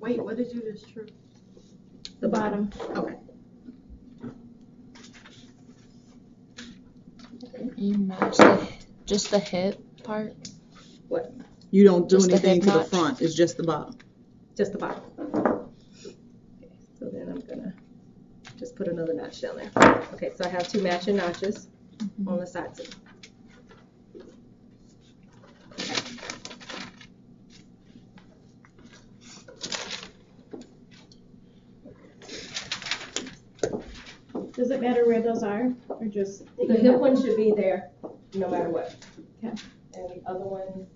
Wait, what did you just trim? The bottom. Okay. You match just the hip part. What? You don't do Just the anything hip to the notch? front. It's just the bottom. Just the bottom. Okay, so then I'm gonna just put another notch down there. Okay, so I have 2 matching notches on the sides. Does it matter where those are, or just? The hip one should be there, no matter what. Okay. And the other one,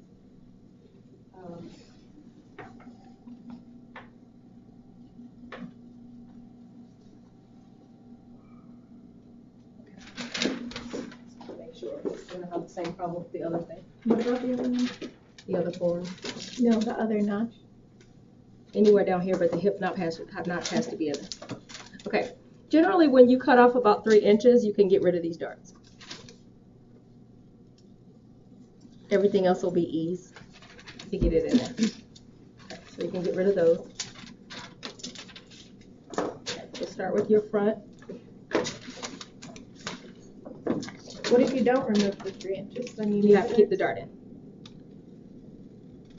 make sure it's gonna have the same problem with the other thing. What about the other one? The other form. No, the other notch. Anywhere down here, but the hip knot has to be in there. Okay. Generally, when you cut off about 3 inches, you can get rid of these darts. Everything else will be ease to get it in there. Okay, so you can get rid of those. Okay, so start with your front. What if you don't remove the 3 inches? Then You have to keep the dart in.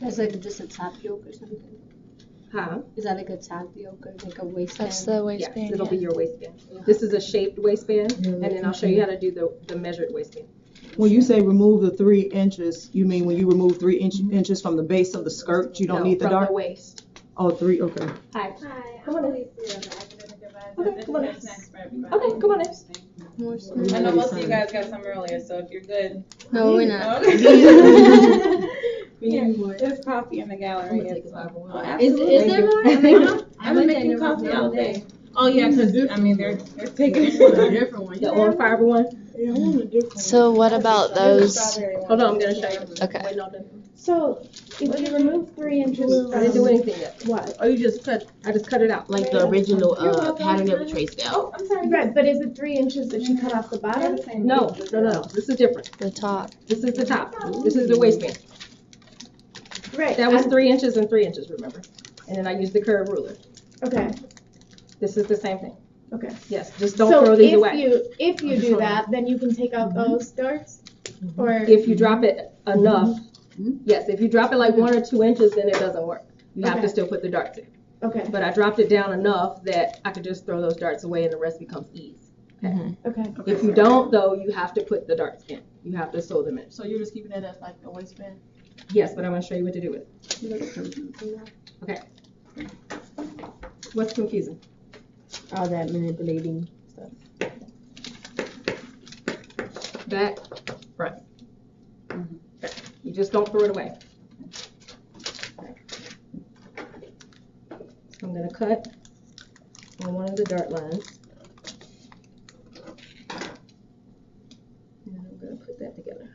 That's like just a top yoke or something. Huh? Is that like a top yoke or like a waistband? That's the waistband. Yes, it'll be your waistband. This is a shaped waistband, and then I'll show you how to do the measured waistband. When you say remove the 3 inches, you mean when you remove 3 inches from the base of the skirt, you don't need the from dart? the waist. Oh, 3. Okay. Hi. Hi, Come on in. Okay, come on in. There's snacks for everybody. Okay, come on in. I know most of you guys got some earlier, so if you're good. No, we're not. There's coffee in the gallery. Is there more? I've been making coffee all day. Oh yeah, because I mean they're taking it. Different one. The orange fiber one. Yeah, I want a different one. So what about those? Hold on, I'm gonna show you. Okay. Waiting on them. So, if you remove 3 inches I didn't do from anything yet. what? Oh, you just cut. I just cut it out. Like the original pattern that we traced out. Oh, I'm sorry. Right, but is it 3 inches that she cut off the bottom? No. This is different. The top. This is the top. This is the waistband. Right. That was 3 inches and 3 inches, remember? And then I used the curved ruler. Okay, This is the same thing. okay. Yes, just don't throw these away. If you do that, then you can take out those darts? Or, If you drop it enough, yes, if you drop it like 1 or 2 inches, then it doesn't work. You have to Okay. still put the darts in. okay, But I dropped it down enough that I could just throw those darts away and the rest becomes ease. okay. If you don't, though, you have to put the darts in. You have to sew them in. So you're just keeping that as like a waistband? Yes, but I'm going to show you what to do with it. Okay. What's confusing? All that manipulating stuff. Back, front. Okay. You just don't throw it away. Okay. So I'm going to cut on one of the dart lines. And I'm going to put that together.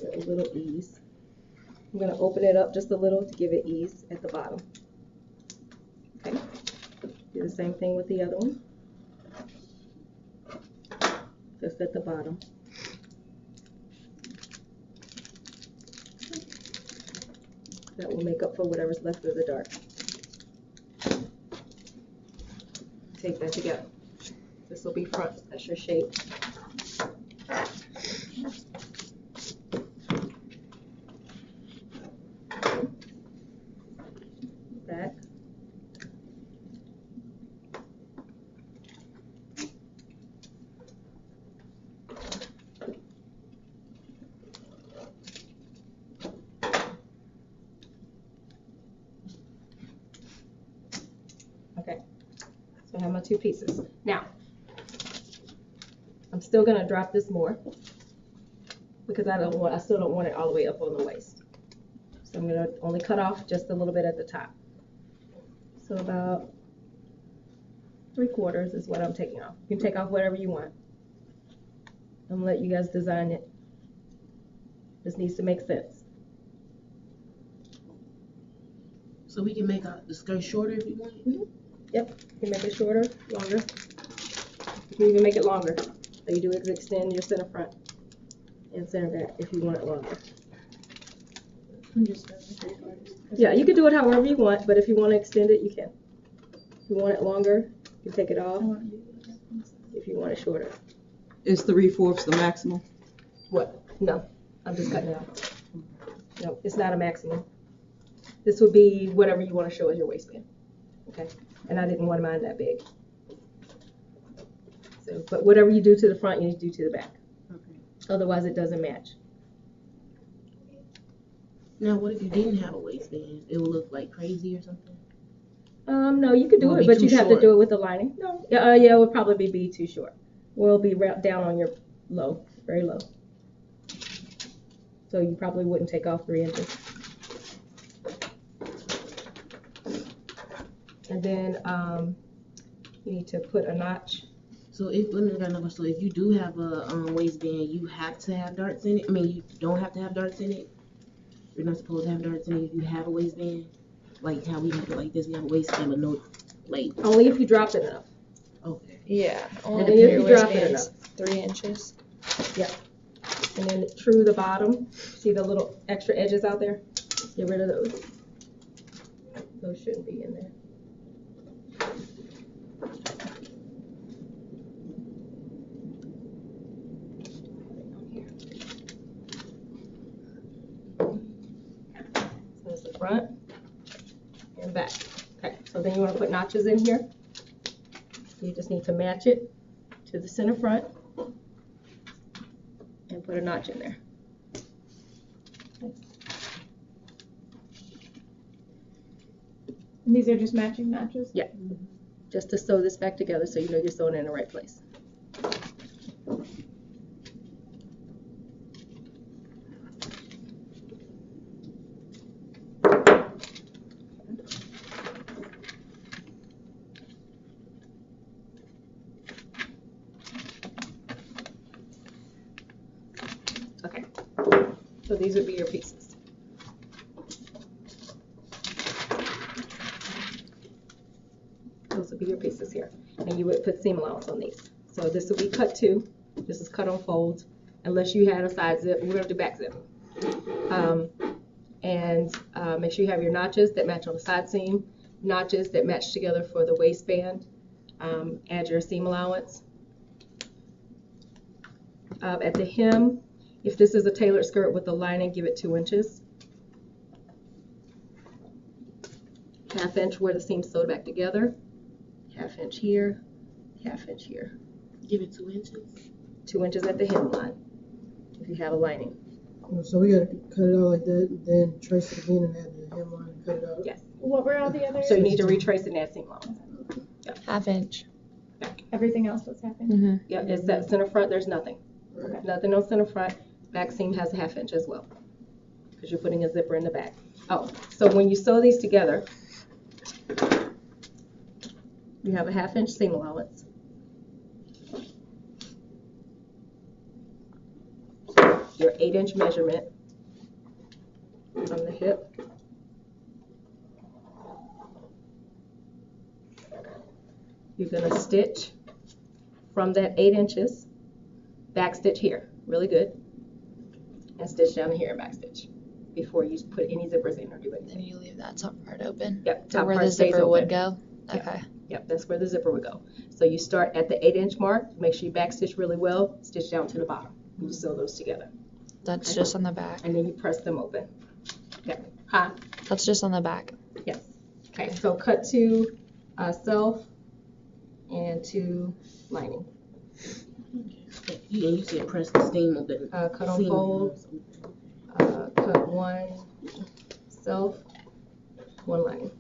Give it a little ease. I'm going to open it up just a little to give it ease at the bottom. Okay. Do the same thing with the other one. Just at the bottom. That will make up for whatever's left of the dart. Take that together. This will be front, that's your shape. Back. Okay, so I have my 2 pieces. Now, I'm still gonna drop this more because I still don't want it all the way up on the waist. So I'm gonna only cut off just a little bit at the top. So about 3/4 is what I'm taking off. You can take off whatever you want. I'm gonna let you guys design it. This needs to make sense. So we can make the skirt shorter if you want. Yep, you can make it shorter, longer. You can even make it longer. So you do extend your center front and center back if you want it longer. I'm just gonna 3/4. Yeah, you can do it however you want, but if you want to extend it, you can. If you want it longer, you take it off. If you want it shorter. Is 3/4 the maximum? What? No, I'm just cutting it off. No, it's not a maximum. This would be whatever you want to show as your waistband. Okay? And I didn't want mine that big. So, but whatever you do to the front, you need to do to the back. Okay. Otherwise, it doesn't match. Now, what if you didn't have a waistband? It would look like crazy or something? No, you could do Will it it, be but you'd too have to short? do it with the lining. No, yeah, it would probably be too short. We'll be wrapped down on your low, very low. So you probably wouldn't take off 3 inches. And then you need to put a notch. So if you do have a waistband, you have to have darts in it. I mean, you don't have to have darts in it. You're not supposed to have darts in it if you have a waistband. Like how we have it like this, we have a waistband, but no, like. Only if you drop it enough. Okay. Yeah. Only Only if if you your drop it waistband's 3 inches. And then true the bottom. See the little extra edges out there? Get rid of those. Those shouldn't be in there. So that's the front and back. Okay, so then you want to put notches in here. You just need to match it to the center front and put a notch in there. And these are just matching notches? Yeah, just to sew this back together so you know you're sewing it in the right place. Okay, so these would be your pieces. Those would be your pieces here. And you would put seam allowance on these. So this will be cut 2. This is cut on folds, unless you had a side zip. We're gonna do back zip. Make sure you have your notches that match on the side seam, notches that match together for the waistband. Add your seam allowance. At the hem, if this is a tailored skirt with a lining, give it 2 inches. 1/2 inch where the seam's sewed back together. 1/2 inch here, 1/2 inch here. Give it 2 inches. 2 inches at the hem line, if you have a lining. So we gotta cut it out like that, then trace it again and add the hemline and cut it out. Yes. What were all the others? So you need to retrace and add seam allowance. 1/2 inch. Everything else was happening? Mm-hmm. Yeah, it's that center front, there's nothing. Right. Nothing on center front. Back seam has a 1/2 inch as well, because you're putting a zipper in the back. Oh, so when you sew these together, you have a 1/2 inch seam allowance. Your 8 inch measurement from the hip. You're gonna stitch from that 8 inches, back stitch here, really good, and stitch down here and back stitch before you put any zippers in or do anything. Then you leave that top part open. Yep, So top where part the stays zipper would open. go. Yeah. Okay. Yep, that's where the zipper would go. So you start at the 8 inch mark, make sure you back stitch really well, stitch down to the bottom. You sew those together. That's Okay. just on the back. And then you press them open. Yep. Huh? That's just on the back. Yes. Okay, so cut to self and to lining. You said press the seam open. Cut on Seam. fold, cut 1 self, 1 lining.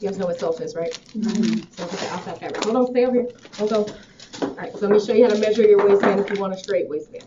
You guys know what self is, right? Mm-hmm. Self is the outside fabric. Hold on, stay over here. Don't go. All right, so let me show you how to measure your waistband if you want a straight waistband.